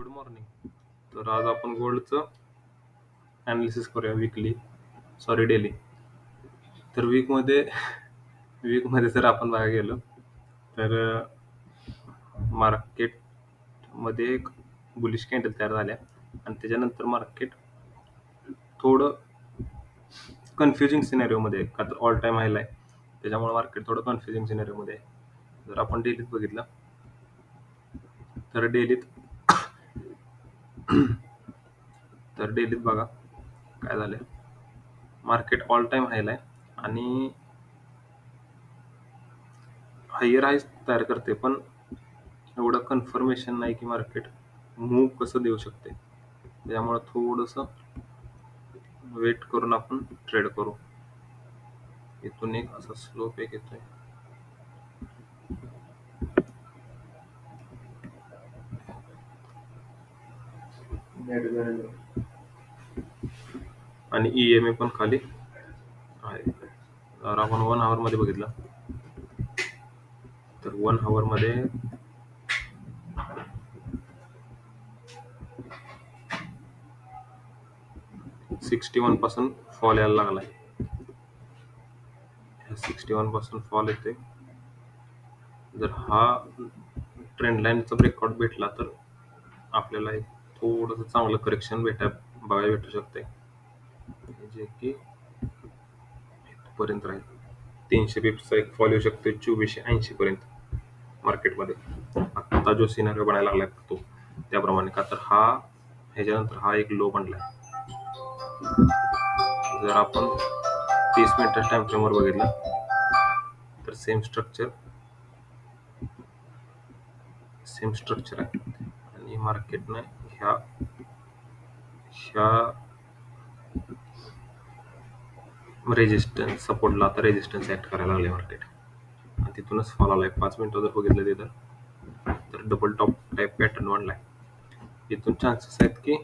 Good morning. तर आज आपण गोल्डचं ॲनालिसिस करूया डेली. तर वीकमध्ये जर आपण बघायला गेलो तर मार्केटमध्ये एक बुलिश कॅन्डल तयार झाल्या आणि त्याच्यानंतर मार्केट थोडं कन्फ्युजिंग सिनेरिओमध्ये आहे, का तर ऑल टाईम हायला आहे. त्याच्यामुळे मार्केट थोडं कन्फ्युजिंग सिनेरिओमध्ये आहे. जर आपण डेलीत बघितलं तर डेलीत बघा काय झालंय. मार्केट ऑल टाईम हायला आहे आणि हायर हायस तयार करते, पण एवढं कन्फर्मेशन नाही की मार्केट मूव्ह कसं देऊ शकते. त्यामुळे थोडंसं वेट करून आपण ट्रेड करू. इथून एक असा स्लोप एक येतोय, आणि EMA पण खाली आहे. जर आपण 1 आवर मध्ये बघितलं तर 1 आवर मध्ये 61 पासून फॉल यायला लागलाय. 61 पासून फॉल येते. जर हा ट्रेंड लाईनचा ब्रेकआउट भेटला तर आपल्याला एक थोडंसं चांगलं करेक्शन बघायला भेटू शकते, जे की पर्यंत राहील. 300 पिप्सचा एक फॉल येऊ शकतो 2480 पर्यंत मार्केटमध्ये. आता जो सिनारिओ बनायला लागलाय तो त्याप्रमाणे, का तर ह्याच्यानंतर हा एक लो बनलाय. जर आपण 30 मिनिटाच्या टाइम फ्रेमवर बघितलं तर सेम स्ट्रक्चर आहे आणि मार्केटनं ह्या सपोर्टला आता रेजिस्टन्स ऍक्ट करायला लागले मार्केट, आणि तिथूनच फॉल आलाय. 5 मिनिटं जर बघितलं तिथं तर डबल टॉप टाईप पॅटर्न बनलाय. इथून चान्सेस आहेत की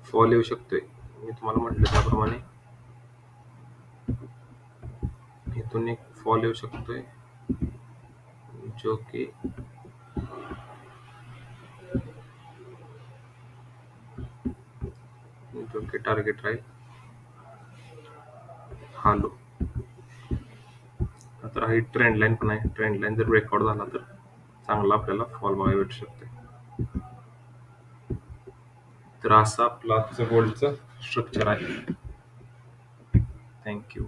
फॉल येऊ शकतोय. मी तुम्हाला म्हटलं त्याप्रमाणे इथून एक फॉल येऊ शकतोय, जो की टार्गेट राहील हा लो. तर ही ट्रेंड लाईन पण आहे. ट्रेंड लाईन जर ब्रेकआउट झाला तर चांगला आपल्याला फॉल बघायला भेटू शकते. तर असं आपलं आजचं गोल्डचं स्ट्रक्चर आहे. थँक्यू.